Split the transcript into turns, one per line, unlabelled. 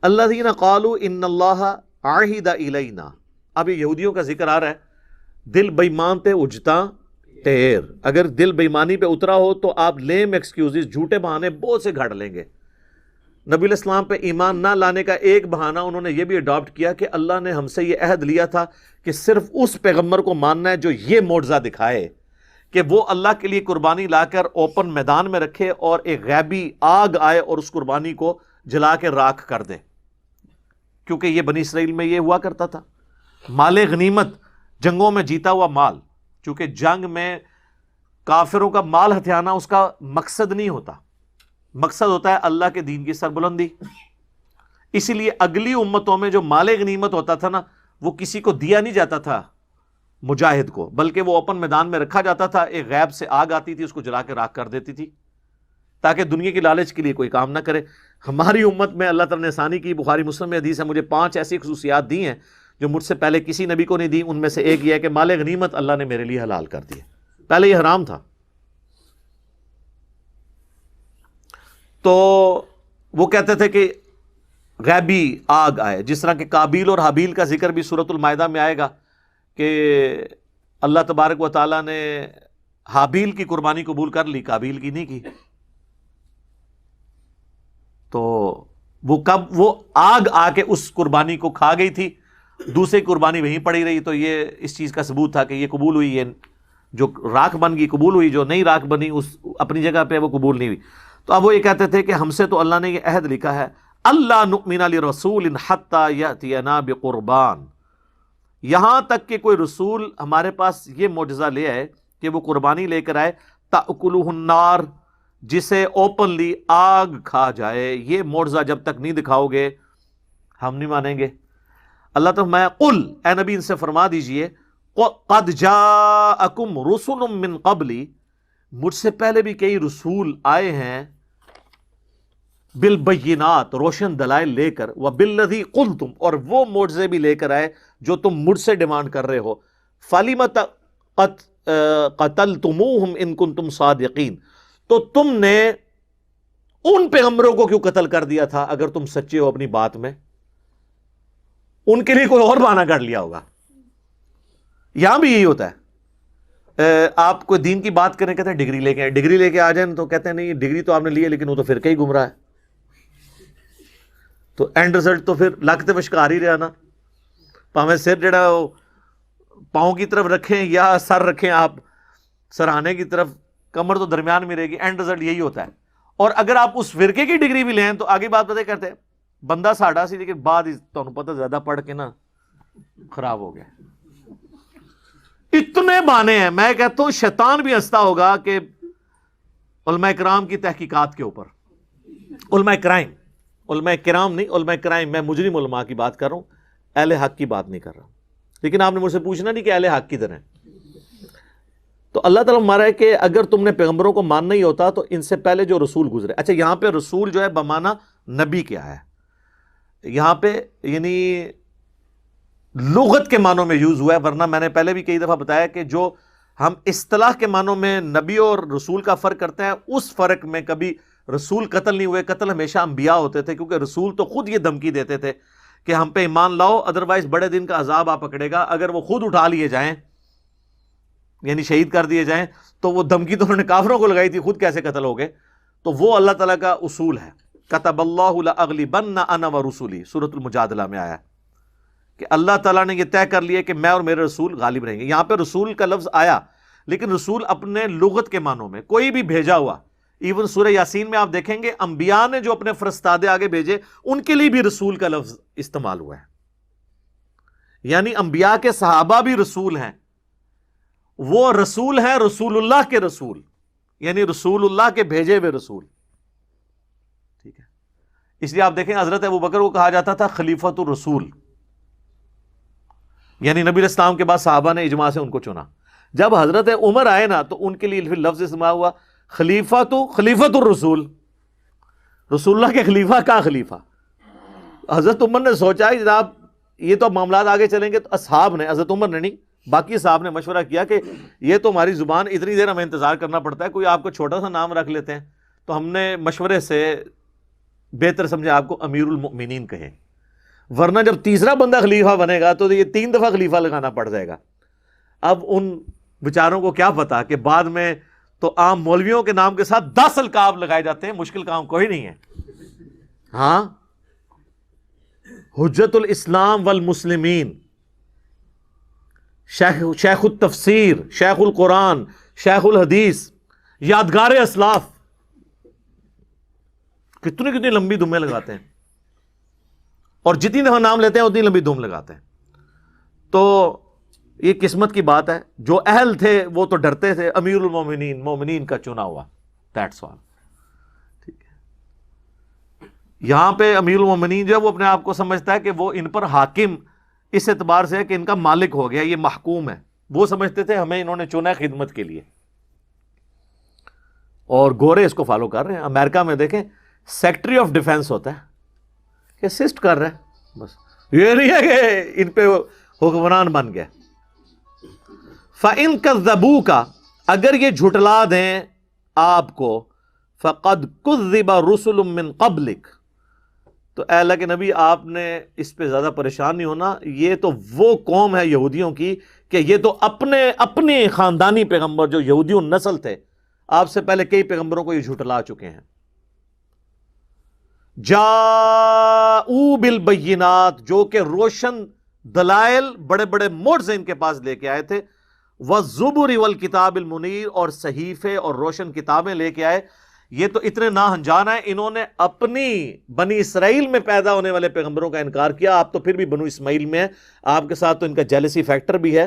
الذین قالوا ان اللہ عہد الینا. اب یہ یہودیوں کا ذکر آ رہا ہے. دل بے ایمان پہ اجتا ٹیر. اگر دل بے ایمانی پہ اترا ہو تو آپ لیم ایکسکیوزز، جھوٹے بہانے بہت سے گھڑ لیں گے. نبی علیہ السلام پہ ایمان نہ لانے کا ایک بہانہ انہوں نے یہ بھی اڈاپٹ کیا کہ اللہ نے ہم سے یہ عہد لیا تھا کہ صرف اس پیغمبر کو ماننا ہے جو یہ معجزہ دکھائے کہ وہ اللہ کے لیے قربانی لا کر اوپن میدان میں رکھے اور ایک غیبی آگ آئے اور اس قربانی کو جلا کے راکھ کر دے. کیونکہ یہ بنی اسرائیل میں یہ ہوا کرتا تھا. مال غنیمت، جنگوں میں جیتا ہوا مال، چونکہ جنگ میں کافروں کا مال ہتھیانا اس کا مقصد نہیں ہوتا. مقصد ہوتا ہے اللہ کے دین کی سربلندی. اسی لیے اگلی امتوں میں جو مال غنیمت ہوتا تھا نا، وہ کسی کو دیا نہیں جاتا تھا مجاہد کو، بلکہ وہ اوپن میدان میں رکھا جاتا تھا. ایک غیب سے آگ آتی تھی، اس کو جلا کے راکھ کر دیتی تھی تاکہ دنیا کی لالچ کے لیے کوئی کام نہ کرے. ہماری امت میں اللہ تعالیٰ نے آسانی کی. بخاری مسلم میں حدیث ہے، مجھے 5 ایسی خصوصیات دی ہیں جو مجھ سے پہلے کسی نبی کو نہیں دی. ان میں سے ایک یہ ہے کہ مال غنیمت اللہ نے میرے لیے حلال کر دی ہے. پہلے یہ حرام تھا. تو وہ کہتے تھے کہ غیبی آگ آئے، جس طرح کہ قابیل اور حابیل کا ذکر بھی سورۃ المائدہ میں آئے گا کہ اللہ تبارک و تعالیٰ نے حابیل کی قربانی قبول کر لی، قابیل کی نہیں کی. تو وہ آگ آ کے اس قربانی کو کھا گئی تھی، دوسری قربانی وہیں پڑی رہی. تو یہ اس چیز کا ثبوت تھا کہ یہ قبول ہوئی، یہ جو راکھ بن گئی قبول ہوئی، جو نہیں راکھ بنی اس اپنی جگہ پہ وہ قبول نہیں ہوئی. تو اب وہ یہ کہتے تھے کہ ہم سے تو اللہ نے یہ عہد لکھا ہے، اللہ نؤمن لرسول حتی یأتینا بقربان، یہاں تک کہ کوئی رسول ہمارے پاس یہ معجزہ لے آئے کہ وہ قربانی لے کر آئے، تأکلہ النار، جسے اوپنلی آگ کھا جائے. یہ معجزہ جب تک نہیں دکھاؤ گے ہم نہیں مانیں گے. اللہ تعالیٰ میں قل، اے نبی ان سے فرما دیجئے، قد جاءکم رسل من قبلی، مجھ سے پہلے بھی کئی رسول آئے ہیں، بالبینات، روشن دلائل لے کر، وبالذی قلتم، اور وہ معجزے بھی لے کر آئے جو تم مجھ سے ڈیمانڈ کر رہے ہو. فلم قتلتموہم ان کنتم صادقین، تو تم نے ان پیغمبروں کو کیوں قتل کر دیا تھا اگر تم سچے ہو اپنی بات میں؟ ان کے لیے کوئی اور بہانہ کر لیا ہوگا. یہاں بھی یہی ہوتا ہے. آپ کوئی دین کی بات کریں، کہتے ہیں ڈگری لے کے آئے، ڈگری لے کے آ جائیں تو کہتے ہیں نہیں ڈگری تو آپ نے لی ہے لیکن وہ تو پھر کئی گمراہ ہے. تو اینڈ رزلٹ تو پھر لگتے وشکار ہی رہا نا. پاویں سر جڑا پاؤں کی طرف رکھیں یا سر رکھیں آپ سرہانے کی طرف، کمر تو درمیان میں رہے گی. اینڈ رزلٹ یہی ہوتا ہے. اور اگر آپ اس فرقے کی ڈگری بھی لیں تو آگے بات پتہ کرتے ہیں بندہ ساڑا سی لیکن بعد تمہیں پتہ زیادہ پڑھ کے نا خراب ہو گیا. اتنے بانے ہیں. میں کہتا ہوں شیطان بھی ہنستا ہوگا کہ علماء کرام کی تحقیقات کے اوپر، علماء کرائم، علماء کرام نہیں، علماء کرائم، میں مجرم علماء کی بات کر رہا ہوں، اہل حق کی بات نہیں کر رہا. لیکن آپ نے مجھ سے پوچھنا نہیں کہ اہل حق کدھر ہیں. تو اللہ تعالیٰ ہمارا ہے کہ اگر تم نے پیغمبروں کو ماننا ہی ہوتا تو ان سے پہلے جو رسول گزرے. اچھا یہاں پہ رسول جو ہے بمعنی نبی کیا ہے یہاں پہ، یعنی لغت کے معنوں میں یوز ہوا ہے، ورنہ میں نے پہلے بھی کئی دفعہ بتایا کہ جو ہم اصطلاح کے معنوں میں نبی اور رسول کا فرق کرتے ہیں، اس فرق میں کبھی رسول قتل نہیں ہوئے. قتل ہمیشہ انبیاء ہوتے تھے، کیونکہ رسول تو خود یہ دھمکی دیتے تھے کہ ہم پہ ایمان لاؤ ادروائز بڑے دن کا عذاب آ پکڑے گا. اگر وہ خود اٹھا لیے جائیں یعنی شہید کر دیے جائیں تو وہ دھمکی تو انہوں نے کافروں کو لگائی تھی، خود کیسے قتل ہو گئے. تو وہ اللہ تعالیٰ کا اصول ہے. کتب اللہ لأغلبن انا ورسلی، سورۃ المجادلہ میں آیا کہ اللہ تعالیٰ نے یہ طے کر لیا کہ میں اور میرے رسول غالب رہیں گے. یہاں پہ رسول کا لفظ آیا لیکن رسول اپنے لغت کے معنوں میں کوئی بھی بھیجا ہوا. ایون سورہ یاسین میں آپ دیکھیں گے انبیاء نے جو اپنے فرستادے آگے بھیجے ان کے لیے بھی رسول کا لفظ استعمال ہوا ہے. یعنی انبیاء کے صحابہ بھی رسول ہیں. وہ رسول ہیں رسول اللہ کے رسول، یعنی رسول اللہ کے بھیجے ہوئے رسول. ٹھیک ہے. اس لیے آپ دیکھیں حضرت ابوبکر کو کہا جاتا تھا خلیفۃ الرسول، یعنی نبی علیہ السلام کے بعد صحابہ نے اجماع سے ان کو چنا. جب حضرت عمر آئے نا تو ان کے لیے پھر لفظ استعمال ہوا خلیفۃ الرسول، رسول اللہ کے خلیفہ کا خلیفہ. حضرت عمر نے سوچا جناب یہ تو معاملات آگے چلیں گے، تو اصحاب نے، حضرت عمر نے نہیں باقی صاحب نے مشورہ کیا کہ یہ تو ہماری زبان اتنی دیر ہمیں انتظار کرنا پڑتا ہے، کوئی آپ کو چھوٹا سا نام رکھ لیتے ہیں. تو ہم نے مشورے سے بہتر سمجھے آپ کو امیر المؤمنین کہیں، ورنہ جب تیسرا بندہ خلیفہ بنے گا تو یہ 3 دفعہ خلیفہ لگانا پڑ جائے گا۔ اب ان بیچاروں کو کیا پتا کہ بعد میں تو عام مولویوں کے نام کے ساتھ 10 القاب لگائے جاتے ہیں، مشکل کام کوئی نہیں ہے۔ ہاں، حجت الاسلام والمسلمین، شیخ التفسیر، شیخ القرآن، شیخ الحدیث، یادگار اسلاف، کتنی لمبی دمیں لگاتے ہیں، اور جتنی دفعہ نام لیتے ہیں اتنی لمبی دم لگاتے ہیں۔ تو یہ قسمت کی بات ہے، جو اہل تھے وہ تو ڈرتے تھے، امیر المومنین، مومنین کا چنا ہوا، دیٹس آل۔ ٹھیک ہے، یہاں پہ امیر المومنین جو ہے وہ اپنے آپ کو سمجھتا ہے کہ وہ ان پر حاکم اس اعتبار سے ہے کہ ان کا مالک ہو گیا، یہ محکوم ہے۔ وہ سمجھتے تھے ہمیں انہوں نے چنا ہے خدمت کے لیے، اور گورے اس کو فالو کر رہے ہیں۔ امریکہ میں دیکھیں سیکٹری آف ڈیفenس ہوتا ہے کہ اسسٹ کر رہے ہیں، بس یہ نہیں ہے کہ ان پہ حکمران بن گیا۔ فَإِن كَذَّبُوكَ، اگر یہ جھٹلا دیں آپ کو، فَقَدْ كُذِّبَ رُسُلٌ مِّن قَبْلِكَ، تو اے اللہ کے نبی آپ نے اس پہ زیادہ پریشان نہیں ہونا، یہ تو وہ قوم ہے یہودیوں کی کہ یہ تو اپنے خاندانی پیغمبر جو یہودیوں نسل تھے، آپ سے پہلے کئی پیغمبروں کو یہ جھٹلا چکے ہیں۔ جاءوا بالبینات، جو کہ روشن دلائل، بڑے بڑے موجزے ان کے پاس لے کے آئے تھے، والزبر والکتاب المنیر، اور صحیفے اور روشن کتابیں لے کے آئے۔ یہ تو اتنے ناہنجان ہیں، انہوں نے اپنی بنی اسرائیل میں پیدا ہونے والے پیغمبروں کا انکار کیا، آپ تو پھر بھی بنو اسماعیل میں ہیں، آپ کے ساتھ تو ان کا جیلسی فیکٹر بھی ہے۔